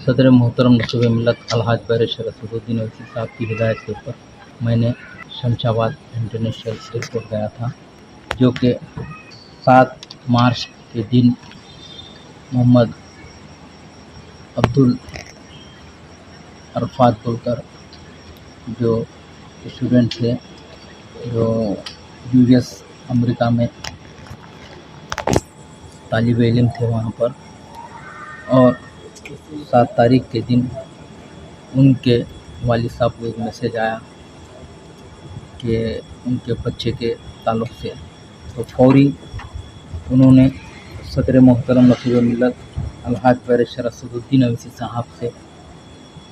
सदर मोहतरम नक़ीब मिल्लत अलहाज बैरिस्टर असदुद्दीन ओवैसी साहब की हिदायत के ऊपर मैंने शमशाबाद इंटरनेशनल एयरपोर्ट गया था, जो कि 7 मार्च के दिन मोहम्मद अब्दुल अरफात बोलकर जो स्टूडेंट थे, जो यूएस अमेरिका में तालिब इल्म थे वहाँ पर, और 7 तारीख के दिन उनके वालिद साहब को एक मैसेज आया कि उनके बच्चे के ताल्लुक़ से, तो फौरी उन्होंने सदर मोहतरम नक़ीब मिल्लत अलहाज बैरिस्टर असदुद्दीन ओवैसी साहब से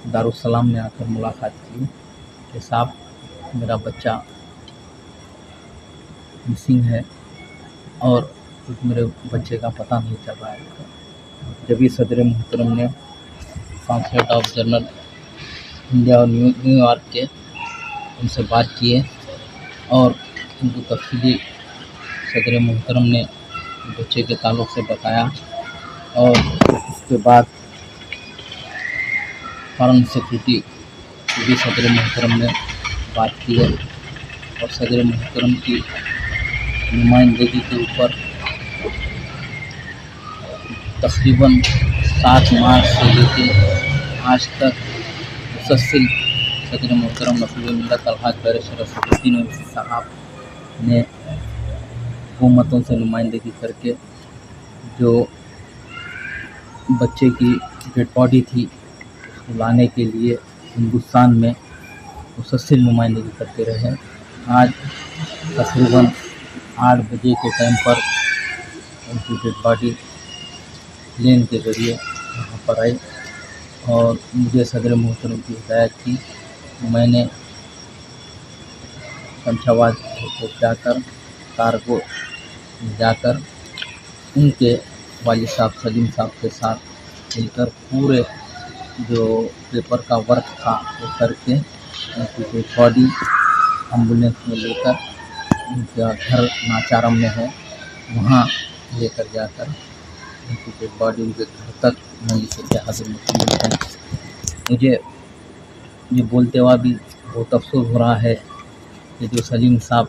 दारुस्सलाम में आकर मुलाकात की कि साहब मेरा बच्चा मिसिंग है और मेरे बच्चे का पता नहीं चल रहा है। जब ही सदर मोहतरम ने कॉन्सुलेट ऑफ जनरल इंडिया और न्यूयॉर्क के उनसे बात किए और उनको तफसीली सदर मोहतरम ने बच्चे के ताल्लुक़ से बताया, और उसके बाद फॉरेन सेक्रेटरी को भी सदर मोहतरम ने बात की है, और सदर मोहतरम की नुमाइंदगी के ऊपर तकरीबन 7 मार्च से लेकर आज तक मुसलसल सदर मोहतरम नक़ीब मिल्लत अलहाज बैरिस्टर असदुद्दीन ओवैसी साहब ने हुकूमतों से नुमाइंदगी करके जो बच्चे की डेड बॉडी थी उसको लाने के लिए हिंदुस्तान में मुसलसल नुमाइंदगी करते रहे। आज तकरीबन 8 बजे के टाइम पर उनकी डेड बॉडी प्लेन के ज़रिए यहाँ पर आई और मुझे सदर मोहतरम की हिदायत की। मैंने शमशाबाद एयरपोर्ट जाकर कार्गो जाकर उनके वालिद साहब सलीम साहब के साथ मिलकर पूरे जो पेपर का वर्क था वो करके उनकी डेड बॉडी एम्बुलेंस में लेकर उनका घर नाचारम में है वहाँ लेकर जाकर उनकी डेड बॉडी उनके घर तक मजलिस इत्तेहादुल मुस्लिमीन। मुझे ये बोलते हुआ भी बहुत अफसोस हो रहा है कि जो सलीम साहब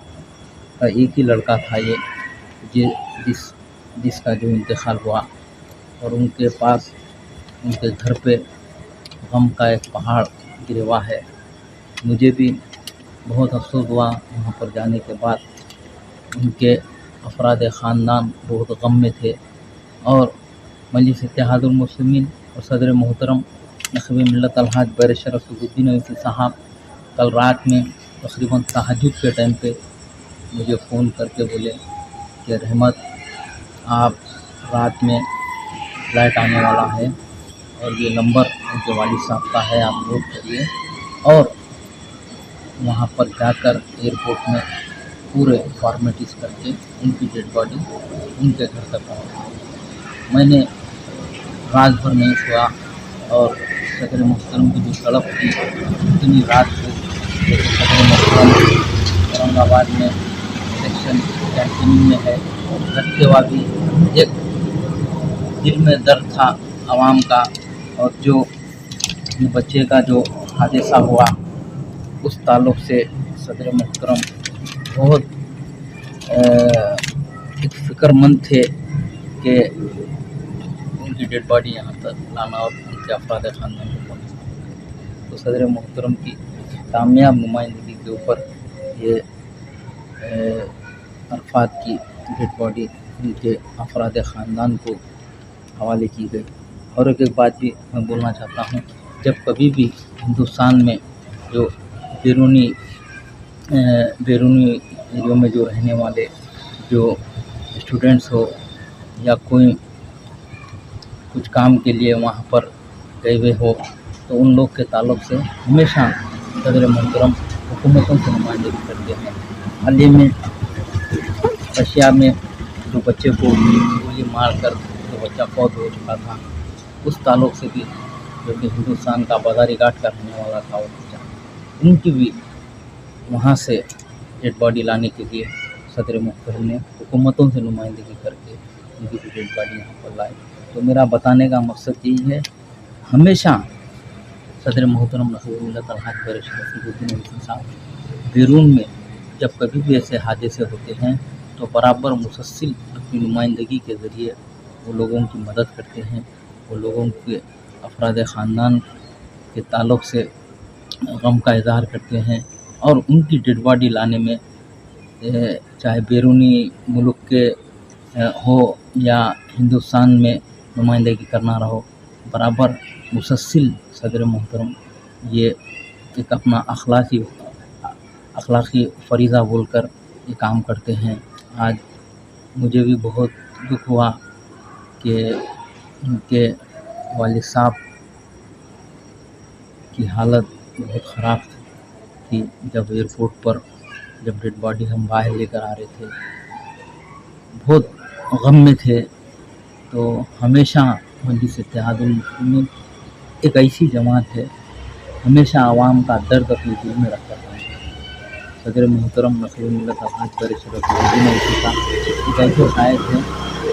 का एक ही लड़का था ये जिसका जो इंतकाल हुआ, और उनके पास उनके घर पे गम का एक पहाड़ गिरा हुआ है। मुझे भी बहुत अफसोस हुआ वहाँ पर जाने के बाद। उनके अफराद ख़ानदान बहुत गम में थे, और मजलिस इत्तेहादुल मुस्लिमीन और सदर मोहतरम नक़ीब मिल्लत अलहाज बैरिस्टर असदुद्दीन ओवैसी साहब कल रात में तकरीबन तहज्जुद के टाइम पे मुझे फ़ोन करके बोले कि रहमत, आप रात में फ़्लाइट आने वाला है और ये नंबर उनके वालिद साहब का है, आप नोट करिए, और वहाँ पर जाकर एयरपोर्ट में पूरे फॉर्मेलिटीज़ करके उनकी डेड बॉडी उनके घर तक पहुँची। मैंने रात भर नहीं सोया, और सदर मोहतरम की जो तड़प थी इतनी रात को सदर मोहतरम औरंगाबाद में सेक्शन कैंटीन में है रखते हुआ भी एक दिल में दर्द था आवाम का, और जो बच्चे का जो हादसा हुआ उस ताल्लुक़ से सदर मोहतरम बहुत एक फ़िक्रमंद थे कि उनकी डेड बॉडी यहाँ तक लाना और उनके अफराद ख़ानदान को पहुँचाना। तो सदर मोहतरम की कामयाब नुमाइंदगी के ऊपर ये अरफात की डेड बॉडी उनके अफराद ख़ानदान को हवाले की गई। और एक बात भी मैं बोलना चाहता हूँ, जब कभी भी हिंदुस्तान में जो बैरूनी एरिया में जो रहने वाले जो स्टूडेंट्स हो या कोई कुछ काम के लिए वहाँ पर गए हुए हो, तो उन लोग के ताल्लुक़ से हमेशा सदर मोहतरम हुकूमतों से नुमाइंदगी करते हैं। हाल ही में रशिया में जो बच्चे को गोली मार कर जो बच्चा फौत हो चुका था, उस ताल्लुक़ से भी जो कि हिंदुस्तान का बाज़ारी घाट का रहने वाला था वो बच्चा, उनकी भी वहाँ से डेड बॉडी लाने के लिए सदर मोहतरम ने हुकूमतों से नुमाइंदगी करके उनकी भी डेड बॉडी यहाँ पर लाई। तो मेरा बताने का मकसद यही है हमेशा सदर मोहतरम नसीब मिल्लत अलहाज बैरिस्टर असदुद्दीन ओवैसी साहब बैरून में जब कभी भी ऐसे हादसे होते हैं तो बराबर मुसलसल अपनी नुमाइंदगी के ज़रिए वो लोगों की मदद करते हैं, वो लोगों के अफराद ख़ानदान के ताल्लुक़ से गम का इज़हार करते हैं और उनकी डेड बॉडी लाने में चाहे बैरूनी मुल्क के हो या हिंदुस्तान में नुमाइंदगी करना रहो, बराबर मुसलसल सदर मोहतरम ये एक अपना अखलाक़ी फ़रीज़ा बोलकर ये काम करते हैं। आज मुझे भी बहुत दुख हुआ कि उनके वालिद साहब की हालत बहुत ख़राब थी। जब एयरपोर्ट पर जब डेड बॉडी हम बाहर लेकर आ रहे थे, बहुत गम में थे। तो हमेशा मजलिस इत्तेहादुल मुस्लिमीन एक ऐसी जमात है, हमेशा आवाम का दर्द अपने दिल में रखता है। सदर मोहतरम नसीब मिल्लत अलहाज बैरिस्टर असदुद्दीन ओवैसी का एक ऐसे शायर थे,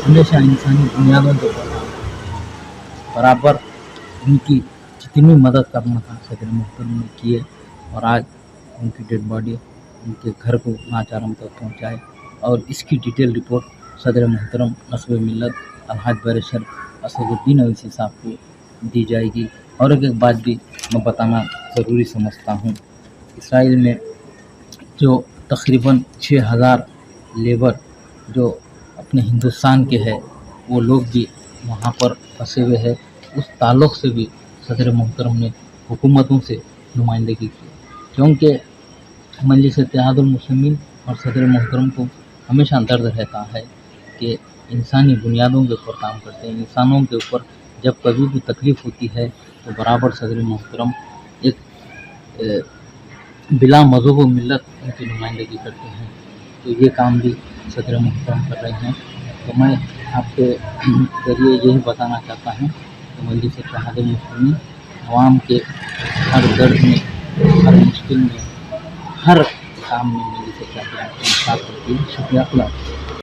हमेशा इंसानी बुनियादों के ऊपर बराबर उनकी जितनी मदद करना था सदर मोहतरम ने किए और आज उनकी डेड बॉडी उनके घर को नाचारम तक पहुँचाए। और इसकी डिटेल रिपोर्ट सदर मोहतरम नसीब मिल्लत अलहाज बैरिस्टर असदुद्दीन ओवैसी साहब को दी जाएगी। और एक बात भी मैं बताना ज़रूरी समझता हूँ, इसराइल में जो तकरीबन 6000 लेबर जो अपने हिंदुस्तान के हैं, वो लोग भी वहाँ पर फंसे हुए हैं। उस ताल्लुक़ से भी सदर मोहतरम ने हुकूमतों से नुमाइंदगी की, क्योंकि मजलिस इत्तेहादुल मुस्लिमीन और सदर मोहतरम को हमेशा दर्द रहता है कि इंसानी बुनियादों के ऊपर काम करते हैं। इंसानों के ऊपर जब कभी भी तकलीफ़ होती है तो बराबर सदर मोहतरम एक बिला मज़हब व मिल्लत उनकी नुमाइंदगी करते हैं। तो ये काम भी सदर मोहतरम कर रहे हैं। तो मैं आपके ज़रिए यही बताना चाहता हूँ कि मजलिस इत्तेहादुल मुस्लिमीन अवाम के हर दर्द में, हर मुश्किल में, हर काम में मजलिस इत्तेहादुल मुस्लिमीन साथ रहती है। शुक्रिया।